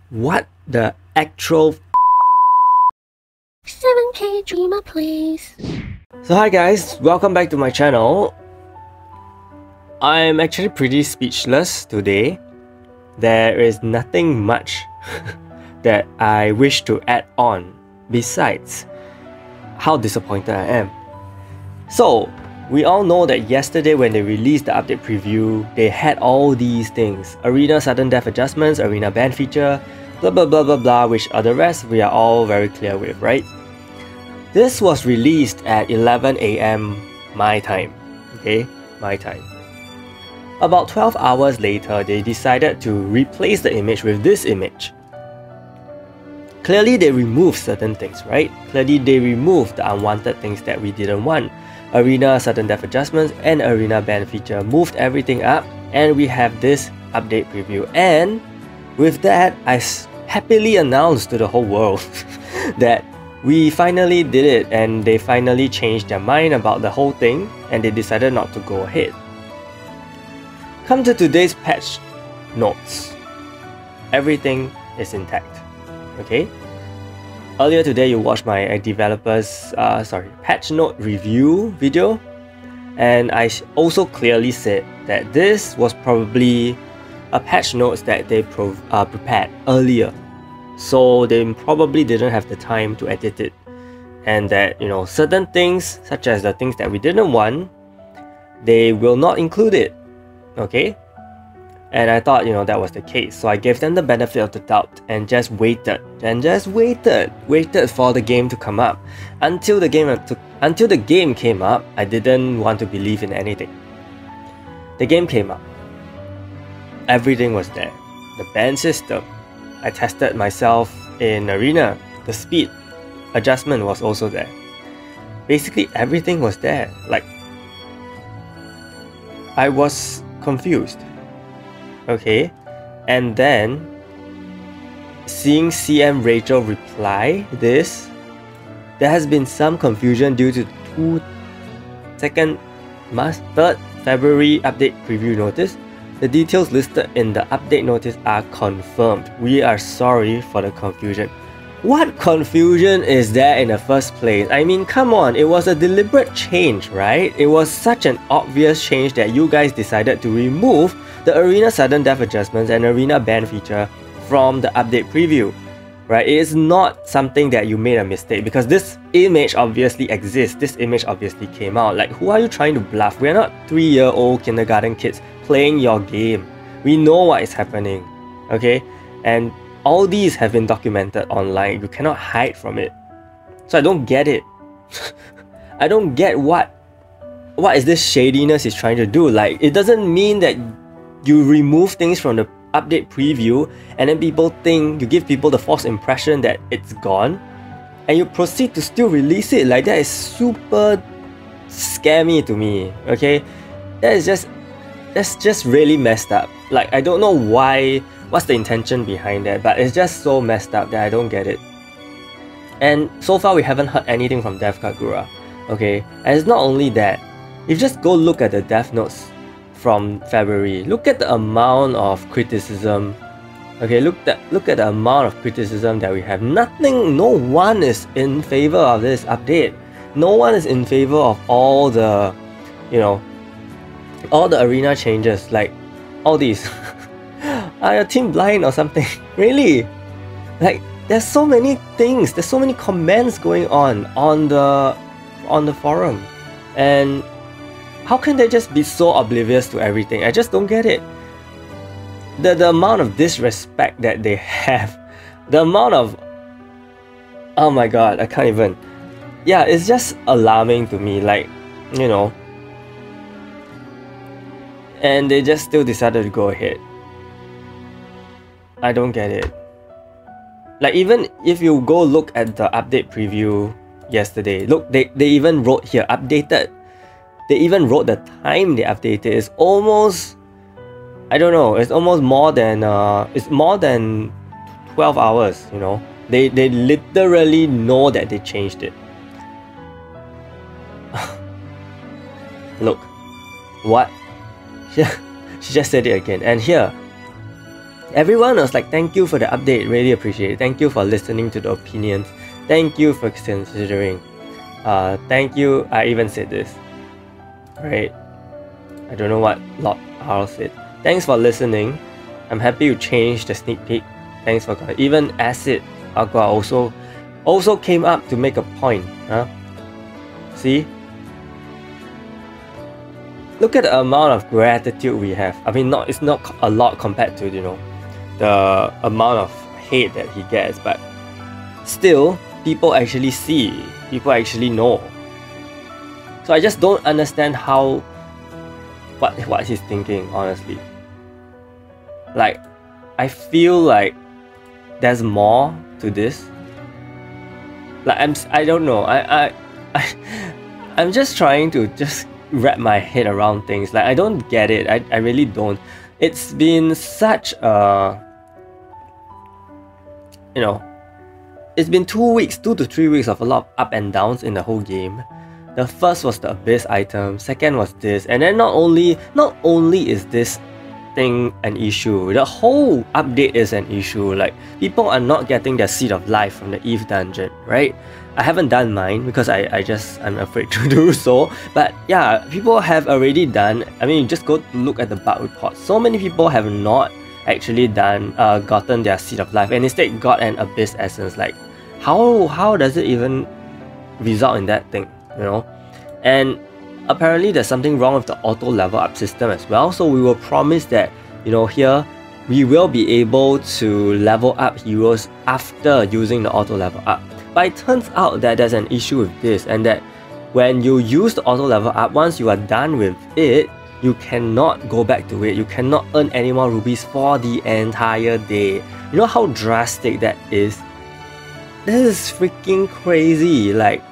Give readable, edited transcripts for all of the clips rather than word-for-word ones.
What the actual 7KDreamerPlays. So hi guys, welcome back to my channel. I'm actually pretty speechless today. There is nothing much that I wish to add on besides how disappointed I am. So, we all know that yesterday when they released the update preview, they had all these things. Arena sudden death adjustments, arena ban feature, blah blah blah blah blah, which are the rest we are all very clear with, right? This was released at 11 AM my time, okay? My time. About 12 hours later, they decided to replace the image with this image. Clearly they removed certain things, right? Clearly they removed the unwanted things that we didn't want. Arena sudden death adjustments and arena ban feature moved everything up, and we have this update preview. And with that, I happily announced to the whole world that we finally did it, and they finally changed their mind about the whole thing and they decided not to go ahead. Come to today's patch notes. Everything is intact. Okay? Earlier today you watched my developers patch note review video, and I also clearly said that this was probably a patch notes that they prepared earlier. So they probably didn't have the time to edit it, and that, you know, certain things such as the things that we didn't want, they will not include it. Okay? And I thought, you know, that was the case. So I gave them the benefit of the doubt and just waited for the game to come up. Until the game came up, I didn't want to believe in anything. The game came up. Everything was there. The ban system. I tested myself in arena. The speed adjustment was also there. Basically everything was there. Like, I was confused. Okay, and then seeing CM Rachel reply this, there has been some confusion due to 3rd February update preview notice. The details listed in the update notice are confirmed. We are sorry for the confusion. What confusion is there in the first place? I mean, come on, it was a deliberate change, right? It was such an obvious change that you guys decided to remove the arena sudden death adjustments and arena ban feature from the update preview, right? It is not something that you made a mistake, because this image obviously exists. This image obviously came out. Like, who are you trying to bluff? We're not 3-year-old kindergarten kids playing your game. We know what is happening, okay? And all these have been documented online. You cannot hide from it. So I don't get it. I don't get what is this shadiness is trying to do. Like, it doesn't mean that you remove things from the update preview and then people think, you give people the false impression that it's gone, and you proceed to still release it. Like, that is super scammy to me, okay? That's just really messed up. Like, I don't know what's the intention behind that, but it's just so messed up that I don't get it. And so far we haven't heard anything from Dev Kagura, okay? And it's not only that, if you just go look at the dev notes from February, look at the amount of criticism. Okay, look at the amount of criticism that we have. No one is in favor of this update. No one is in favor of all the, you know, all the arena changes, like all these. Are your team blind or something? Really? Like, there's so many things, there's so many comments going on the forum, and how can they just be so oblivious to everything? I just don't get it. The amount of disrespect that they have, the amount of, oh my god, I can't even. Yeah, it's just alarming to me, like, you know. And they just still decided to go ahead. I don't get it. Like, even if you go look at the update preview yesterday, look, they even wrote here, updated. They even wrote the time they updated. It's almost, I don't know, it's almost more than, it's more than 12 hours, you know. They literally know that they changed it. Look, what? She just said it again. And here, Everyone was like, thank you for the update, really appreciate it. Thank you for listening to the opinions. Thank you for considering. Thank you, I even said this. Right? I don't know what Lord Harl said. Thanks for listening. I'm happy you changed the sneak peek. Thanks for even Acid Aqua also came up to make a point. Huh? See? Look at the amount of gratitude we have. I mean, it's not a lot compared to, you know, the amount of hate that he gets, but still, people actually see, people actually know. So I just don't understand what he's thinking, honestly. Like, I feel like there's more to this. Like, I don't know. I'm just trying to just wrap my head around things. Like, I don't get it. I really don't. It's been such a, you know, it's been 2 to 3 weeks of a lot of up and downs in the whole game. The first was the Abyss item, second was this, and then not only is this thing an issue, the whole update is an issue. Like, people are not getting their Seed of Life from the Eve dungeon, right? I haven't done mine because I'm afraid to do so. But yeah, people have already done. I mean, just go look at the bug report. So many people have not actually gotten their Seed of Life and instead got an Abyss Essence. Like, how does it even result in that thing, you know? And apparently there's something wrong with the auto level up system as well. So we were promised that, you know, here we will be able to level up heroes after using the auto level up. But it turns out that there's an issue with this, and that when you use the auto level up, once you are done with it, you cannot go back to it. You cannot earn any more rubies for the entire day. You know how drastic that is? This is freaking crazy. Like,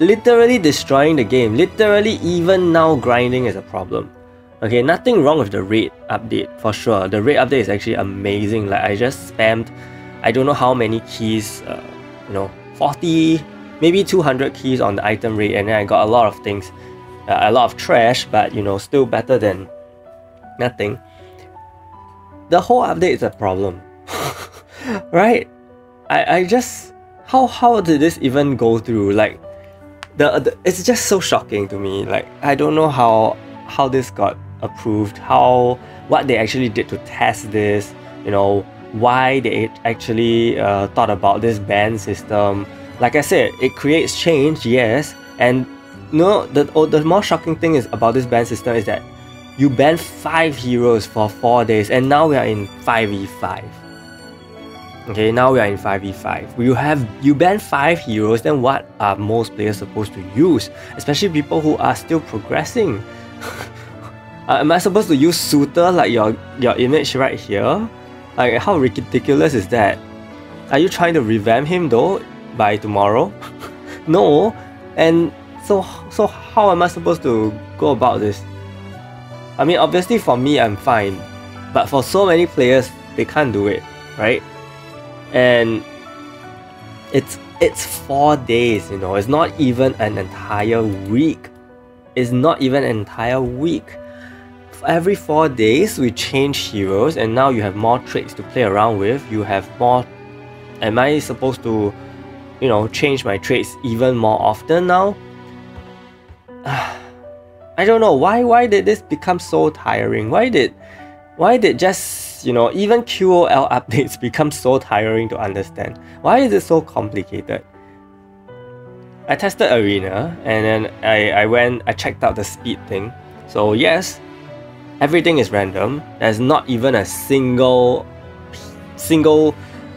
literally destroying the game. Literally, even now, grinding is a problem. Okay, nothing wrong with the raid update, for sure. The raid update is actually amazing. Like, I just spammed, I don't know how many keys, you know, 40, maybe 200 keys on the item raid, and then I got a lot of things, a lot of trash, but, you know, still better than nothing. The whole update is a problem. Right? I just, how did this even go through? Like, it's just so shocking to me. Like, I don't know how this got approved, what they actually did to test this, you know, why they actually thought about this ban system. Like I said, it creates change, yes, and no, the more shocking thing is about this ban system is that you ban 5 heroes for 4 days, and now we are in 5v5. Okay, now we are in 5v5. You ban 5 heroes, then what are most players supposed to use? Especially people who are still progressing. Am I supposed to use Suitor like your image right here? Like, how ridiculous is that? Are you trying to revamp him though by tomorrow? No. And so how am I supposed to go about this? I mean, obviously for me I'm fine, but for so many players they can't do it, right? And it's 4 days, you know. It's not even an entire week. It's not even an entire week. Every 4 days we change heroes, and now you have more traits to play around with. You have more. Am I supposed to, you know, change my traits even more often now? I don't know why did this become so tiring? Why did just, you know, even QOL updates become so tiring to understand? Why is it so complicated? I tested Arena, and then I checked out the speed thing. So yes, everything is random. There's not even a single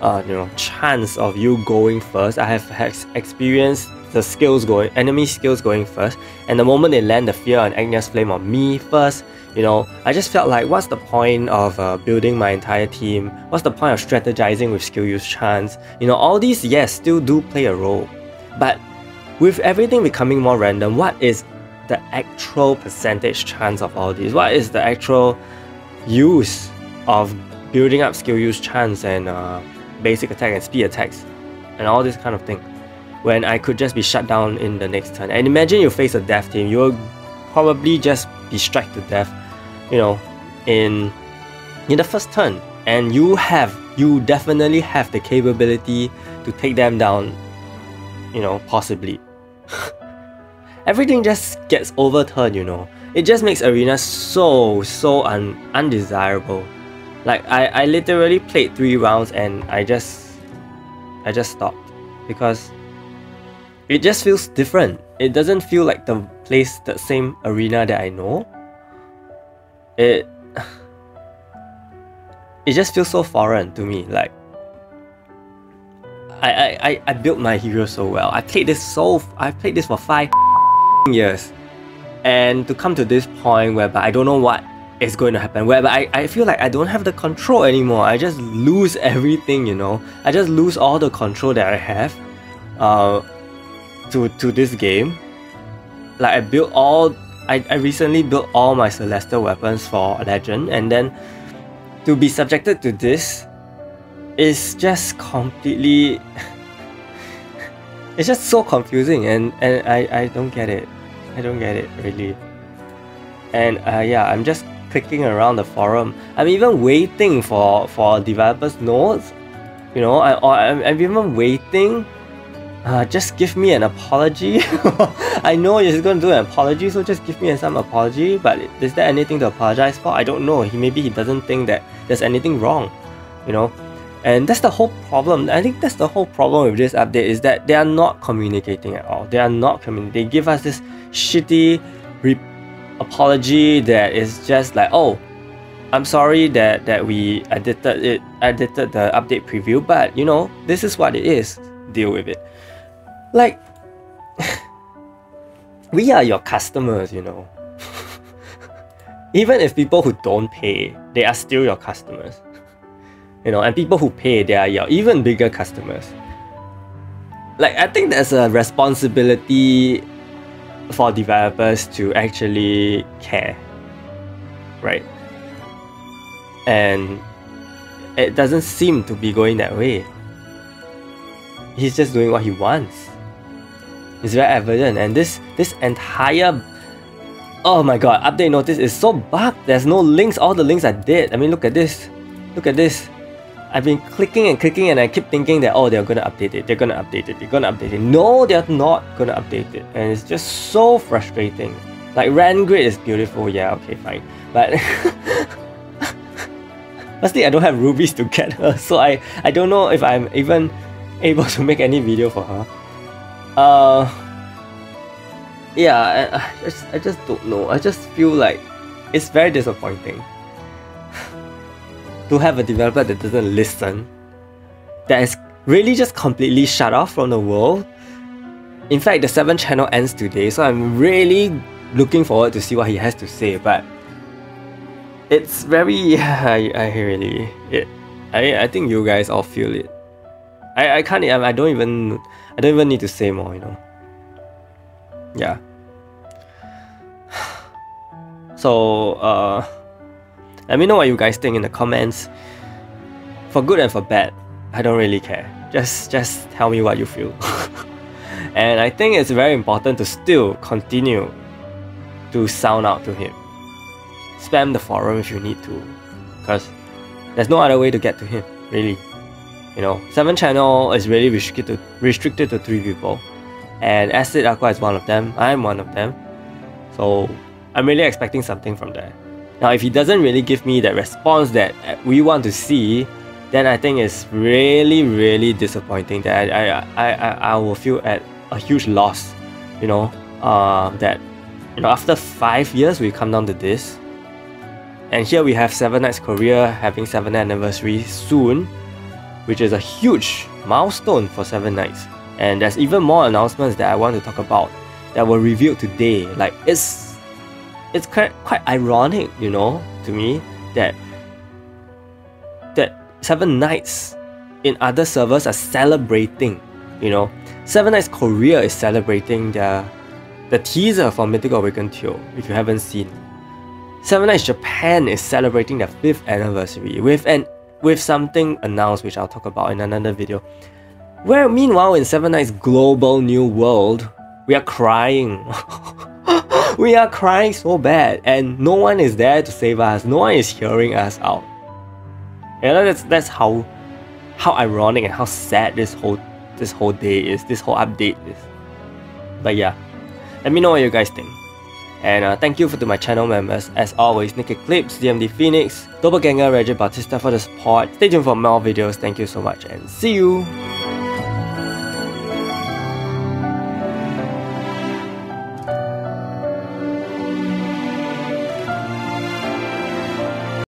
you know, chance of you going first. I have experienced the enemy skills going first, and the moment they land the Fear and Agnes Flame on me first, you know, I just felt like, what's the point of building my entire team? What's the point of strategizing with skill use chance? You know, all these, yes, still do play a role, but with everything becoming more random, what is the actual percentage chance of all these? What is the actual use of building up skill use chance and basic attack and speed attacks and all this kind of thing, when I could just be shut down in the next turn? And imagine you face a death team, you'll probably just be struck to death, you know, in the first turn. and you definitely have the capability to take them down, you know, possibly. Everything just gets overturned, you know. It just makes arenas so undesirable. Like I literally played 3 rounds and I just stopped because it just feels different. It doesn't feel like the same arena that I know. It just feels so foreign to me. Like I built my hero so well. I played this for 5 years, and to come to this point whereby I don't know what is going to happen, whereby I feel like I don't have the control anymore. I just lose everything, you know. I just lose all the control that I have to this game. Like I recently built all my celestial weapons for Legend, and then to be subjected to this is just completely it's just so confusing, and I don't get it. I don't get it really. And yeah, I'm just clicking around the forum. I'm even waiting for developers' notes, you know. I'm even waiting. Just give me an apology. I know you're going to do an apology, so just give me some apology. But is there anything to apologize for? I don't know. Maybe he doesn't think that there's anything wrong, you know. And that's the whole problem. I think that's the whole problem with this update, is that they are not communicating at all. They are not communicating. They give us this shitty apology that is just like, oh, I'm sorry that we edited the update preview, but you know, this is what it is. Deal with it. Like, we are your customers, you know. Even if people who don't pay, they are still your customers. You know, and people who pay, they are your even bigger customers. Like, I think there's a responsibility for developers to actually care, right? And it doesn't seem to be going that way. He's just doing what he wants. It's very evident, and this entire, oh my god, update notice is so bugged. There's no links. All the links are dead. I mean, look at this. Look at this. I've been clicking and I keep thinking that, oh, they're gonna update it. They're gonna update it. They're gonna update it. No, they're not gonna update it, and it's just so frustrating. Like, rand grid is beautiful. Yeah, okay, fine, but firstly, I don't have rubies to get her, so I don't know if I'm even able to make any video for her. Yeah, I just don't know. I just feel like it's very disappointing to have a developer that doesn't listen, that is really just completely shut off from the world. In fact, the 7th channel ends today, so I'm really looking forward to see what he has to say. But it's very, I think you guys all feel it. I don't even need to say more, you know. Yeah. So let me know what you guys think in the comments. For good and for bad, I don't really care. Just tell me what you feel. And I think it's very important to still continue to sound out to him. Spam the forum if you need to, because there's no other way to get to him, really. You know, 7th channel is really restricted to 3 people, and Acid Aqua is one of them. I'm one of them, so I'm really expecting something from there. Now, if he doesn't really give me that response that we want to see, then I think it's really disappointing. That I will feel at a huge loss. You know, that, you know, after 5 years we come down to this, and here we have 7 Nights Korea having 7th anniversary soon, which is a huge milestone for 7 Nights. And there's even more announcements that I want to talk about that were revealed today. Like, it's quite ironic, you know, to me, that 7 Nights in other servers are celebrating, you know. 7 Nights Korea is celebrating the teaser for Mythical Awakened Tale, if you haven't seen. 7 Nights Japan is celebrating their 5th anniversary with something announced, which I'll talk about in another video. Where meanwhile in 7 Nights Global New World, we are crying. We are crying so bad, and no one is there to save us. No one is hearing us out. You know, that's how ironic and how sad this whole day is, this whole update is. But yeah, let me know what you guys think. And thank you to my channel members, as always, Nick Eclipse, DMD Phoenix, Doppelganger, Reggie Bautista for the support. Stay tuned for more videos. Thank you so much and see you!